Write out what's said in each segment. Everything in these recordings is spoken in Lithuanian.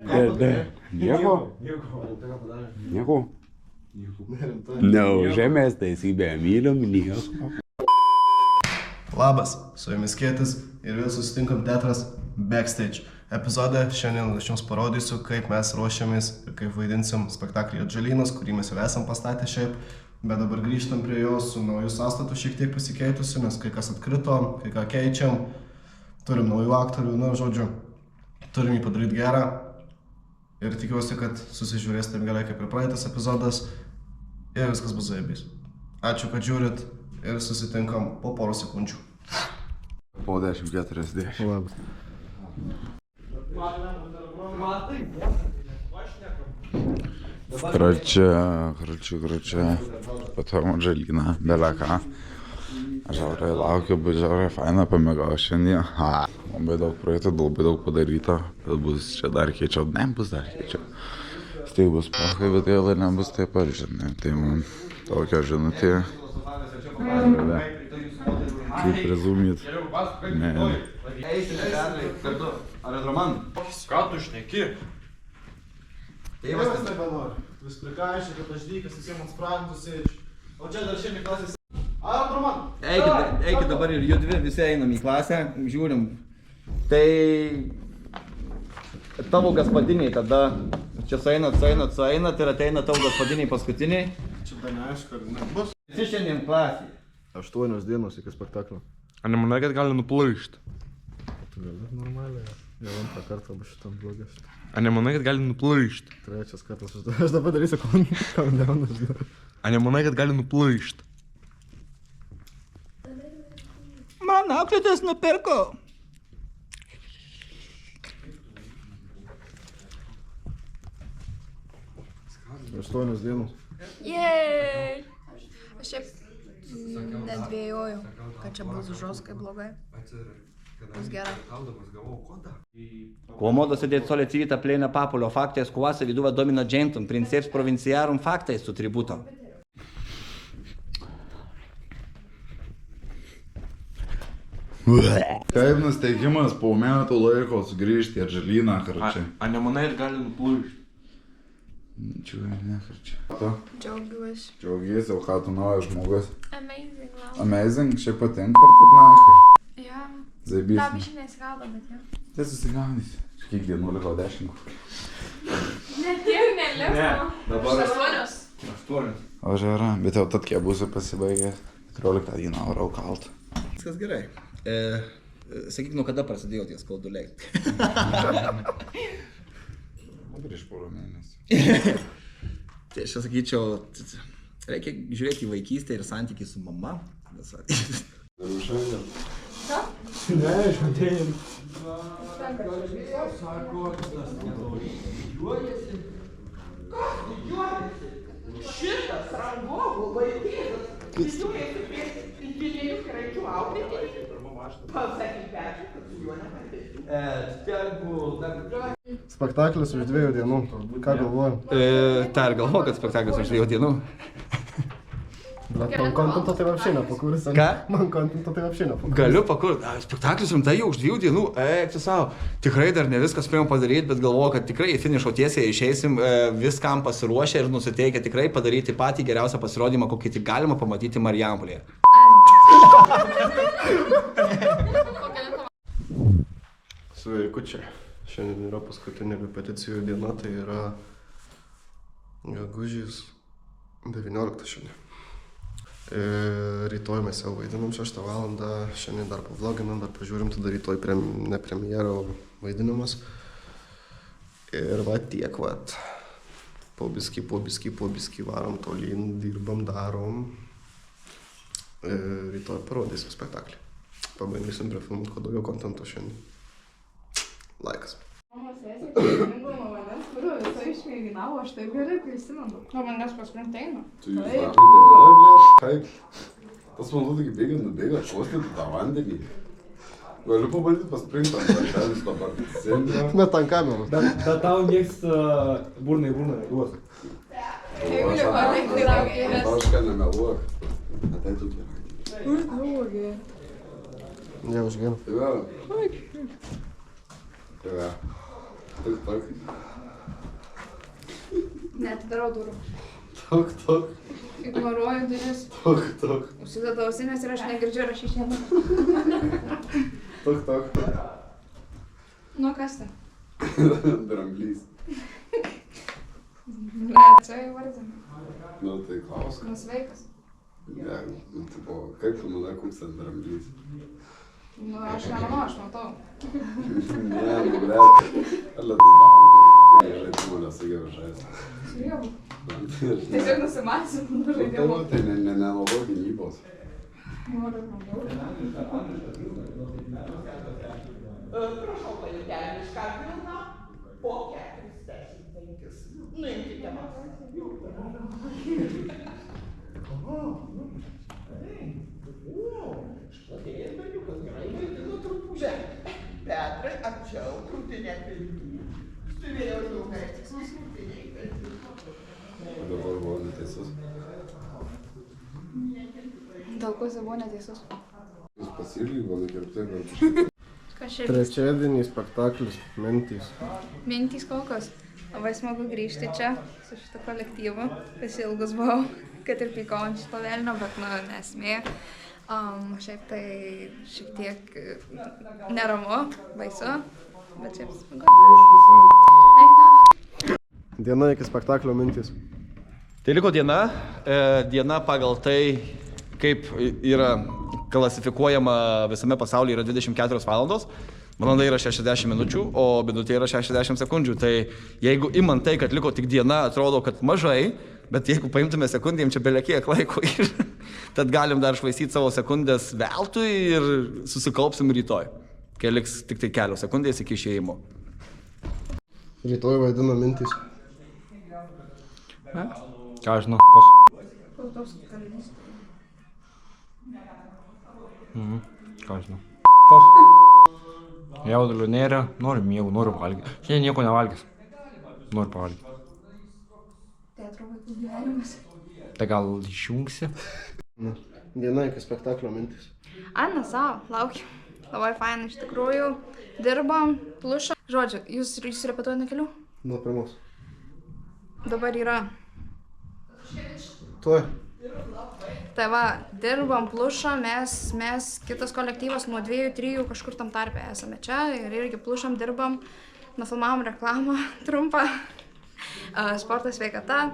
Nieko? Nieko? Neužėmės taisybė, mylim nieko. Labas, su jumis Kėtis ir vėl susitinkam teatras Backstage. Epizode šiandien aš jums parodysiu, kaip mes ruošiamės ir kaip vaidinsim spektaklį Atžalynas, kurį mes jau esam pastatę šiaip, bet dabar grįžtam prie jo su naujų sąstatų šiek tiek pasikeitusiu, nes kai kas atkrito, kai ką keičiam, turim naujų aktorių, žodžiu, turim jį padaryti gerą ir tikiuosi, kad susižiūrėsite gerai kaip ir praeitas epizodas ir viskas bus zaibys. Ačiū, kad žiūrit ir susitinkam po poros sekundžių. Po 10:40. Labas. Короче, потом Atžalyną, beleką. Aš žiauriai laukiu, bus žiauriai faina, pamėgau šiandien. Labai daug projektų, labai daug padaryta, bet bus čia dar keičiau, nebus dar keičiau. Tai bus pakai, bet vėl nebus taip pat, žinai. Tai man tokia žinutė. Kaip rezumit. Ką tu šneki? Tėvas nebenori. Vis prikaišė, kad aš dykas visiems atsprantus sėdžiu. O čia dar šiandien klasės... Roman! Eikit dabar ir judvi, visi einam į klasę, žiūrim. Tai... Tavo gaspadiniai tada... Čia sueinat ir ateina tavo gaspadiniai paskutiniai. Čia dar neaišku, ar nebus. Visi šiandien klasėje. 8 dienos iki spektaklio. A nemanai, kad gali nuplaišti? Tu gali normaliai. Jau antrą kartą bus šitam blogas. A nemanai, kad gali nuplaišti? Trečias kartas. Aš dabar darysiu countdownas. A nemanai, kad gali nuplaišti? Man auklėtojas nupirko. 8 dienos. Jej! Aš šiaip nedvėjoju, kad čia bus žoskai blogai. Bus gerai. Comodo sădeți solețivita plenă papulă, facte scoasă viduva domino gentum, princeps provinciarum facte su tributo. Kaip nusteigimas po metų laiko sugrįžti į Atžalyną, karčiai. A nemanai, kad gali nuplaišti? Čia ne, karčiai. Džiaugiuosi. Džiaugiesi, o ką tu naujas žmogus? Amazing, wow. Amazing, šiaip patinka ar taip nahai? Jo. Zaibys. Da, biškai nesigaudo, bet jo. Tai susigaudysi. Kiek dienų liko 10? Ne tiek neliko. Dabar 8. O žiūrė, bet jau tad kiek būsiu pasibaigęs. 14 dieną varau kalt. Viskas gerai. Sakyk, nuo kada prasidėjo tie skauduliai? Prieš porą mėnesių. Tai aš sakyčiau, reikia žiūrėti į vaikystę ir santykį su mama. Galiu šiandien. Ne, išmatėjim. Šitas rangovų vaikėdas didžiuojasi prie inžinierių kraičių auklėtėjų. Pasakyk Pečiui, kad su juo nekalbėsiu. Spektaklis už 2 dienų. Ką galvoju? Tai ir galvoju, kad spektaklis už 2 dienų. Bet man kontento tai вообще nepakurs. Ką? Man kontento tai вообще nepakurs. Galiu pakurti. Spektaklis rimtai jau už 2 dienų. Eik, savo. Tikrai dar ne viską spėjom padaryti, bet galvoju, kad tikrai į finišo tiesiai išeisim viskam pasiruošę ir nusiteikę tikrai padaryti patį geriausią pasirodymą, kokį tik galima pamatyti Marijampolėje. Sveikučiai. Šiandien yra paskutinė repeticijų diena, tai yra gegužės 19 šiandien. Rytoj mes jau vaidinam 6 valandą, šiandien dar pavloginam, dar pažiūrim, tada rytoj ne premjera, o vaidinimas. Ir va tiek, vat. Po biskį varom tolyn, dirbam, darom. Rytoj parodysim spektaklį. Pabandysim prifilmuoti kuo daugiau kontento šiandien. Laikas. Mano sesė prisijungo nuo manęs, kuriuo visą išmėginavo, aš taip gerai prisimenu. Nuo manęs paskui eina. Tu jūs darai, blėt, kaip? Tas man būtų kaip bėgant nubėga, šuostyti tą vandenį. Galiu pabandyti pasprinti ant varšelis dabar. Met ant kameros. Bet tau nieks burna į burną neduos. Jeigu nepalikti rankės. Aš ką nemeluok. Atai tu gerai. Ne, užgėm. Tai vėl. Tai vėl. Neatidarau durų. Tok. Ignoruoju duris. Tok. Užsideda ausinės ir aš negirdžiu rašyšėmą. Tok. Nu, kas tai? Dramblys. Ne, čia įvardinu. Nu, tai klausk. Nu, sveikas. Ne, nu, tipo, kaip tu manai, koks ten dramblys? Nu, aš nemanau, aš matau. Ne, nu, blėt. Alla tai davo. Žaidimų nesugebė žaisti. Sugebų. Tiesiog nusimasim nuo žaidimų. Tai nenaudo gynybos. Prašau, pajutėlį iš Karvilną po 45. Nuimkite man. Šladėjęs berniukas gerai vaidino trupužę. Petrai, arčiau krūtinę pilti. Stovėjau ilgai, krūtiniai pilti. Dabar buvo neteisus. Dėl ko jis buvo neteisus? Jis pasilygo nukirptai gal. Kas šiaip? Trečiadienį spektaklis Mintys. Mintys kokios. Labai smagu grįžti čia su šitą kolektyvu. Pasilgus buvau, kad ir pykau ant šito velnio, bet nu, nesmė. Šiaip tai šiek tiek neramu, baisu, bet šiaip smagu. Diena iki spektaklio Mintys. Tai liko diena. Diena pagal tai, kaip yra klasifikuojama visame pasaulyje, yra 24 valandos. Valanda yra 60 minučių, o minutė yra 60 sekundžių. Tai jeigu imant tai, kad liko tik diena, atrodo, kad mažai, bet jeigu paimtume sekundėm, čia belekiek laiko ir tad galim dar švaistyti savo sekundės veltui ir susikaupsim rytoj, kai liks tik tai kelios sekundės iki išėjimo. Rytoj vaidina Mintys. Ką aš žinau, poch. Ką aš žinau. Poch. Jaudulio nėra, noriu miegų, noriu valgyti. Šiandien nieko nevalgys. Noriu pavalgyti. Teatro vaikų gyvenimas. Tai gal išjungsi? Diena iki spektaklio Mintys. Ana, savo, laukiu. Labai fainai iš tikrųjų. Dirbam, plušą. Žodžiu, jūs repetuojate nuo kelių? Nuo pirmos. Dabar yra. Tuoj. Tai va, dirbam plušą, mes kitas kolektyvas nuo 2-3 kažkur tam tarpe esame čia ir irgi plušam, dirbam, nufilmavom reklamą trumpą, sportas sveikata.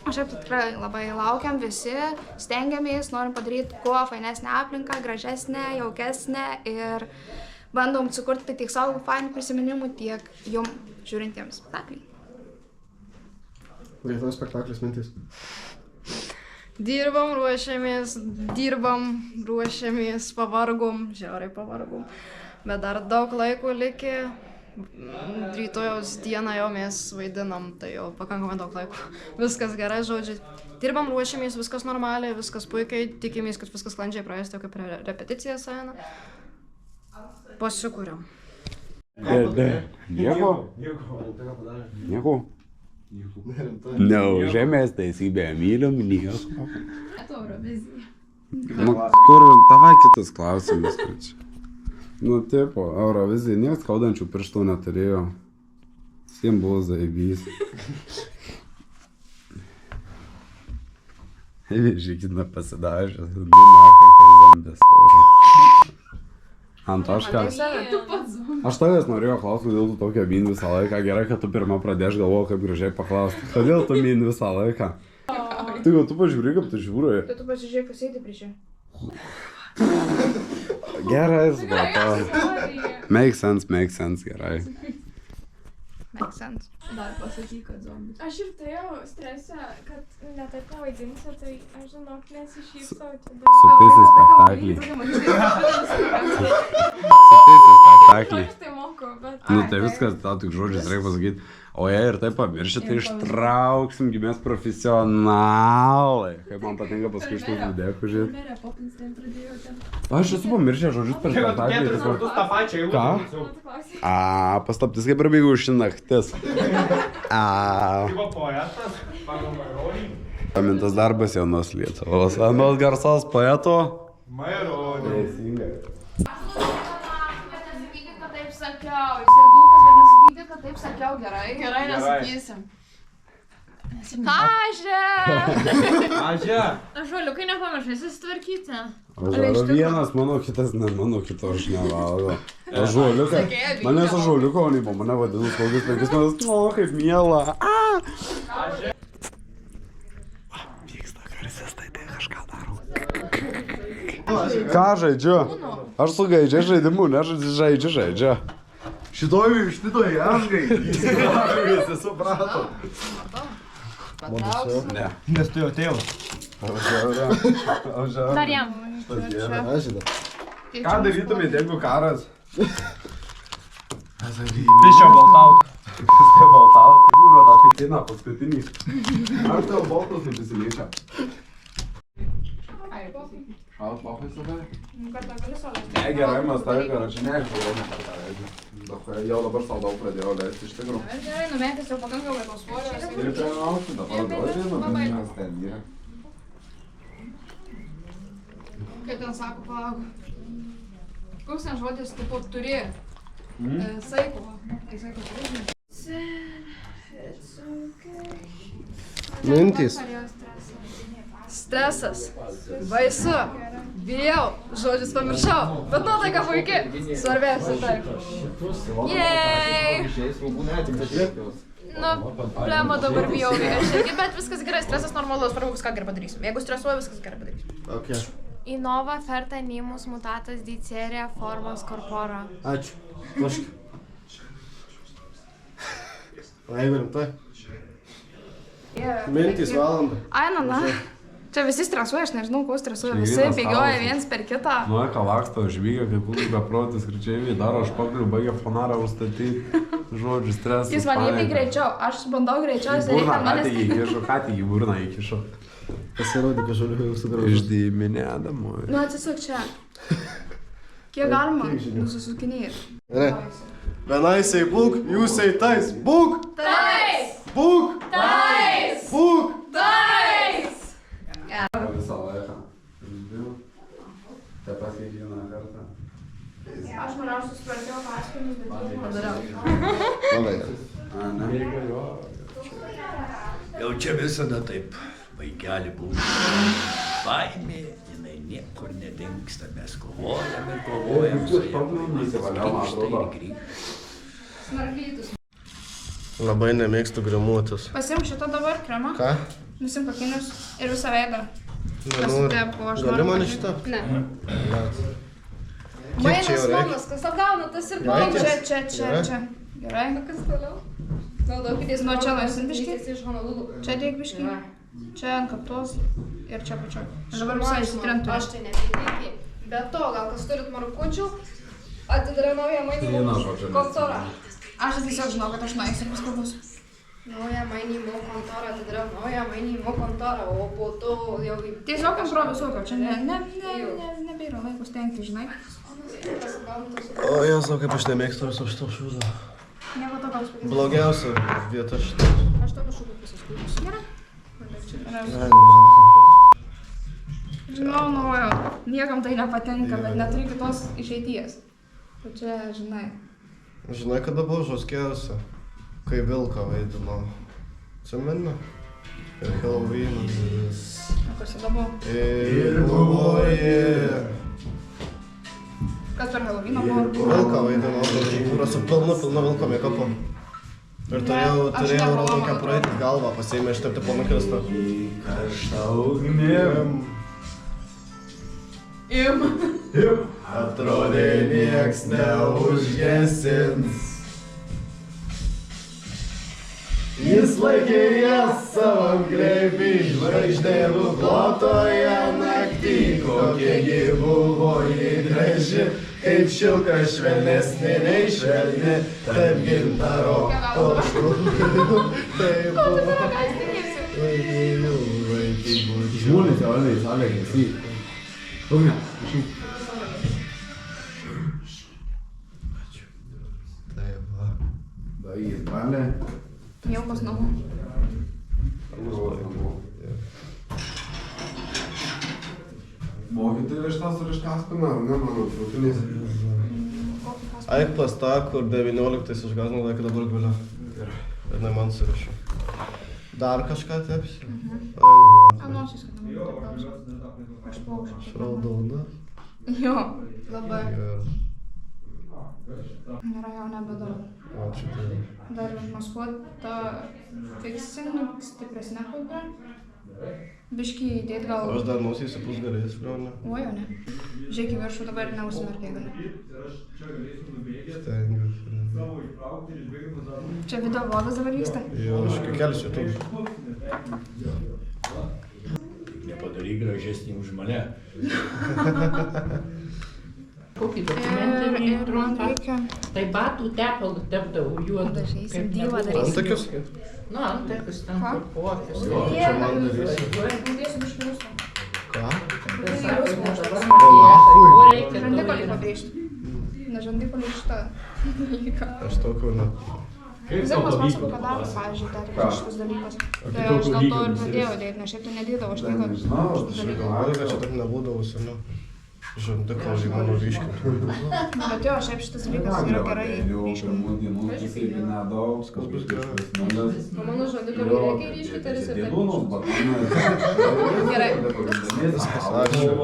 Aš taip tikrai labai laukiam visi, stengiamės, norim padaryti kuo fainesnę aplinką, gražesnę, jaukesnę ir bandom sukurti tiek savo fainų prisiminimų, tiek jum žiūrintiems spektaklį. Rytoj spektaklis Mintys. Dirbam, ruošiamės, pavargom, žiauriai pavargom, bet dar daug laiko likė, rytojaus dieną jau mes vaidinam, tai jau pakankamai daug laiko, viskas gerai, žodžiu, dirbam, ruošiamės, viskas normaliai, viskas puikiai, tikimės, kad viskas sklandžiai praeis, tai kaip repeticijas eina, pasikūriam. Nieko? Neužėmės teisybę, mylim nieko. Nu, kur, davai kitas klausimas, kad čia. Nu, tipo, Eurovizija, niekas skaudančių pirštų neturėjo. Visiems buvo zaibys. Žiūrėkime pasidažęs, du machai, kai zambės oro. Antoška, aš tavęs norėjau klausti, kodėl tu tokia min visą laiką. Gerai, kad tu pirmą pradėš, galvoju, kaip gražiai paklausti. Kodėl tu min visą laiką? Tai tu pažiūrė, kaip tu žiūri. Tai tu pasižiūrėk, pasėdi prie čia. Gerai, supratau. Make sense, gerai. Make sense. Dar pasakyk, kad zombis. Aš ir turėjau stresą, kad netaip pavaidinsiu, tai aš žinok nesišypsau. Supėsi spektaklį. Supėsi spektaklį. Aš tai moku, bet... Nu tai viskas, tau tik žodžiais reikia pasakyti. O jei ir taip pamiršit, tai ištrauksim, mes profesionalai. Kaip man patinka paskui iš tų vidėkų žiūrėti. Aš esu pamiršęs žodžius per spektaklį. Ką? Paslaptis kaip ir bėgau ši naktis. Pamintas darbas jaunos Lietuvos. Anos garsos poeto. Teisingai. Nesakykit, kad taip sakiau. Jisai dūkas, bet nesakykit, kad taip sakiau gerai. Gerai, nesakysim. Kažė! Ažia. Žuoliukai nepamiršai susitvarkyti. Aš vienas, mano kitas, ne mano kito aš nevalgo. Ažuoliuką. Manęs ažuoliuko, o nei po mane vadinus kokius 5 metus. O, kaip miela. Vyksta garsistai, tai kažką daro. Ką žaidžiu? Aš su gaidžiai žaidimu, žaidžiu. Šitoj aš gaidžiu. Visi suprato. Ne. Nes tu jau tėvas. Dar jam. Ką darytumėte, jeigu karas? Pišio baltaut. Viskai baltaut. Būro tą pitiną paskutinį. Ar tau baltas neprisiliečią? Šaut lofai save? Ne, gerai, mes tai, karoči, nežinau. Jau dabar sau daug pradėjau leisti iš tikrųjų. Gerai, numetęs jau pakankamai tos svorio. Ir pirmiausia, dabar duodžiai, nes ten yra. Kaip ten sako, palauk. Koks ten žodis, tipo, turi. Saiko. Saiko turi. Mintys. Stresas. Baisu. Bijau. Žodžius pamiršau. Bet nuotaika puikiai. Svarbiausia taip. Jej! Nu, plemo dabar bijau. Aš irgi, bet viskas gerai. Stresas normalus. Svarbu, viską gerai padarysim. Jeigu stresuoju, viskas gerai padarysim. Okay. Innova ferta nimus mutatas diceria formos corpora. Ačiū. Taškai. Jeigu rimtai. Mintys valandą. Ai, na. Čia visi stresuoja, aš nežinau, ko stresuoja. Visi bėgioja viens per kitą. Nu, ką laksto, žvygia, kaip kūnų beprotis, kričiai, daro, aš pakliu, baigia fonarą užstatyti, žodžiu, stresas. Jis man įpį greičiau, aš bandau greičiau, jis reikia manęs. Ką tik į burną įkišo. Pasirodė, kad žoliukai jau sugražu. Išdėminėdamo. Nu, atsisuk čia. Kiek galima? Nusisukinėjai. Gerai. Vienai sei būk, jūs sei tais. Būk! Tais! Būk! Tais! Būk! Tais! Visą laiką. Taip pat kiekvieną kartą. Aš norėjau susipratėjau paskinius, bet jau padariau. Labai. Jau čia visada taip, vaikeli būna. Baimė, jinai niekur nedingsta, mes kovojam ir kovojam su ja. Grįžta ir grįžta. Snarklytus. Labai nemėgstu grimuotis. Pasimk šitą dabar kremą. Ką? Nusimk akinius ir visą veidą. Nenoriu. Gali man šitą? Ne. Kiek čia jau reikia? Manas, kas apgauna, tas ir Gerai, gauna. Čia. Gerai. Kas toliau? Naudokitės Nuo čia laisin biškį. iš Honolulu. Čia dėk biškį. Čia ant kaktos ir čia pačioj. Dabar visai įsitrentu. Aš tai nepridėkiai. Be to, gal kas turit markučių, atidarė naują mainimo kontorą. Aš tiesiog žinau, kad aš nueisiu ir paskubus. Naują mainimo kontorą, atidarė naują mainimo kontorą, o po to jau... Tiesiog improvizuok, čia nebėra laiko stengti, žinai. O, Jėzau, kaip aš nemėgstu viso šito šūdo. Nieko to gal spėkis. Blogiausia vieta šitą. Aš tavo šūdų pasiskubus. Gerai. Žinau, niekam tai nepatinka, bet neturi kitos išeities. O čia, žinai. Žinai, kada buvo žoskiausia, kai vilką vaidino. Atsimeni? Ir Halloween. O kas tada buvo? Ir buvoji. Kas per Halloweeną buvo? Vilką vaidino, kur su pilna vilko mekapu. Ir turėjau raudoną kepuraitę galvą, pasiėmė iš taip tipo nukirstą. Karštą ugnim. Atrodė nieks neužgesins. Jis laikė jas savam glėbį, žvaigždė nuklotoje naktį. Kokiegi buvo jį graži, kaip šilka švelnesnė nei švelni, taip gintaro oškų. Taip buvo. Žmonės jau eina į salę, esi. Taip va. Baigis balė. Jaukos namų. Mokytojai iš tas ar iš Kaspino, ar ne, mano traukinys? Kokį Eik pas tą, kur 19 išgaznau laiką dabar gulia. Ir man surašau. Dar kažką tepsi? Anosis, kad nemanau. Aš paužiu. Šraudauda. Jo, labai. Nėra jau nebedaug. Ačiū tai. Dar užmaskuota fixing, stipresnė pulka. Biškį įdėt gal... Aš dar nusysiu pusgaliais, gal ne? O jau ne. Žiūrėk į viršų dabar neusimerkiai gali. Stengiuosi. Čia video vlogas dabar vyksta? Jo, aš kelsiu tu. Nepadaryk gražesnį už mane. Kokį dokumentinį Ir man reikia... Tai batų tepalų tepdavau juodą. Dažysim, dyvą darysim. Antakius? Nu, antakius ten kur kokius. Čia man darysi. Budėsiu biškį rusą. Ką? Žandikolį pabrėžti. Ne žandikolį šitą. Aš tokio ne. Zirmas pasako, kad daro, pavyzdžiui, tarkim šitus dalykus. Tai aš dėl to ir pradėjau dėti, nes šiaip tai nedėdavau, aš nieko šitus dalykus. Galvoju, kad čia taip nebūdavo seniau. Žandikolį mano ryškintų. Bet jo, šiaip šitas dalykas yra gerai ryškinti. Viskas bus gerai. O mano žandikolių reikia ryškinti, ar jis ir taip? Gerai. Viskas, ačiū. O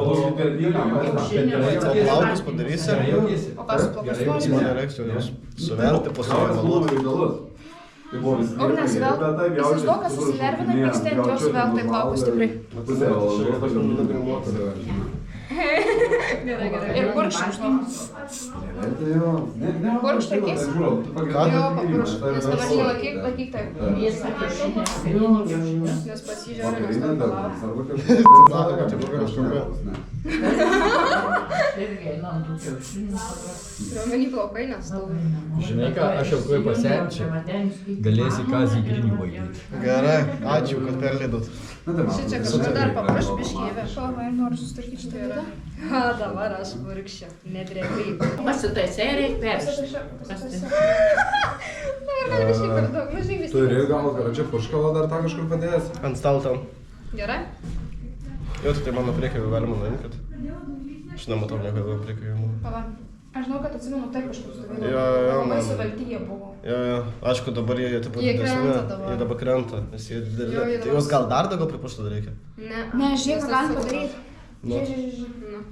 plaukus padarysi? O ką su plaukus Pas duosi? mane reiks juos suvelti, paskui valuoti. Ognes vėl, įsivaizduok, kad susinervinai, pyksti ant jos vėl tai plaukus stipriai. Gerai. Ir purkštai, žinai. Purkštai keisi? Jo, papurkšt. Nes dabar jį laikyk taip. Nes pasižiūrė, nes daug Turiuomenį plaukai, nes tau... Žinai ką, aš jau kai pasenčiu, galėsi Kazį Grinį vaidinti. Gerai, ačiū, kad perleidot. Šičia kažką dar paprašau biškyvę. Šalva, ir noriu sustarkyti šitą vietą. Ha, dabar aš purkščiu, nedrėkai. Pasitaisai, reikia peršti. Biškį per daug, nu žinai vis Turi gal, čia purškalą dar tą kažkur padėjęs? Ant stalo tam. Gerai? Jo, tai mano priekio galima nuimti, kad... Aš nematau niekada priekio. Pala. Aš žinau, kad atsimenu taip kažkur stovėdavo. Jo, Labai man. suvelti jie buvo. Jo, aišku, dabar jie taip pat Jie krenta dabar. Jie dabar krenta, nes jie Jo, dideli. jie Tai dabar- juos gal dar daugiau pripuštų reikia? Ne. Ne, žiūrėk, ką galim padaryti. Nu. Žiūrėk.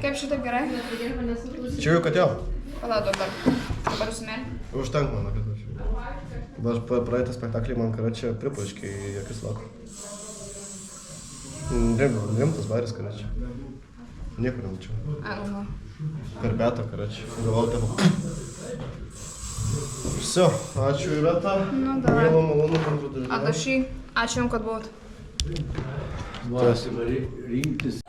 Kaip šitaip gerai? Čia jau, kad jau. Pala, dabar. Dabar užsimerk. Užtenk mano, kad aš. Aš praeitą spektaklį man karočią pripuškė į akis lako. Rimtas baris karočią. Niekur nemačiau. Nu. Per betą karočią. Galvau tavo. Все, ačiū Iveta. Nu, davai. Mielo, malonu bendradarbiauti. Adašy, ačiū jums, kad buvot. Rinktis.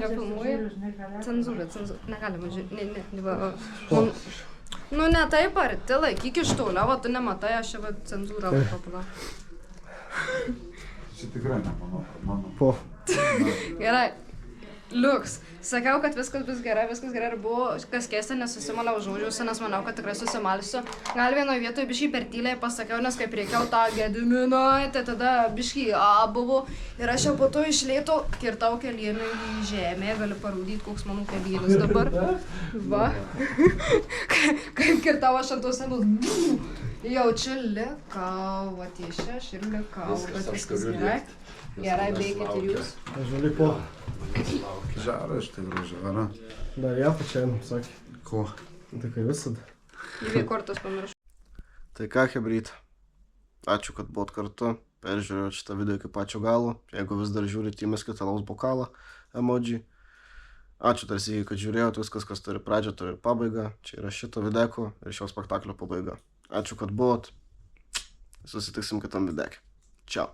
Refilmuoji? Cenzūra. Negalima žiūrėti. Ne. Nu ne taip arti, laikyk iš toliau, o tu nematai, aš čia cenzūrą papala. Čia tikrai ne mano. Gerai. Liuks. Sakiau, kad viskas bus gerai ir buvo kas keista, nesusimaliau žodžiuose, nes manau, kad tikrai susimalsiu. Gal vienoje vietoje biškai per tyliai pasakiau, nes kaip reikėjo tą Gediminą, tada biškai buvo. Ir aš jau po to iš lėto kirtau kelienį į žemę, gali parodyti, koks mano kelienis dabar. Va. Kaip kirtau aš ant tos senos. Jaučiu likau, va tiešia, aš ir likau, bet viskas gerai. Gerai, beikit ir jūs. Žali po. Žara, iš tikrųjų žara. Dar ją pačiam, sakė. Ko? Tai kai visada. Dvi kortus pamiršau. Tai ką, hebryt. Ačiū, kad buvot kartu. Peržiūrėjau šitą video iki pačio galo. Jeigu vis dar žiūrite, įmeskite alaus bokalą, emoji. Ačiū tarsi, kad žiūrėjot, viskas, kas turi pradžią, turi ir pabaigą. Čia yra šito videko ir šio spektaklio pabaiga. Ačiū, kad buvot. Susitiksim kitam videkį. Čiau.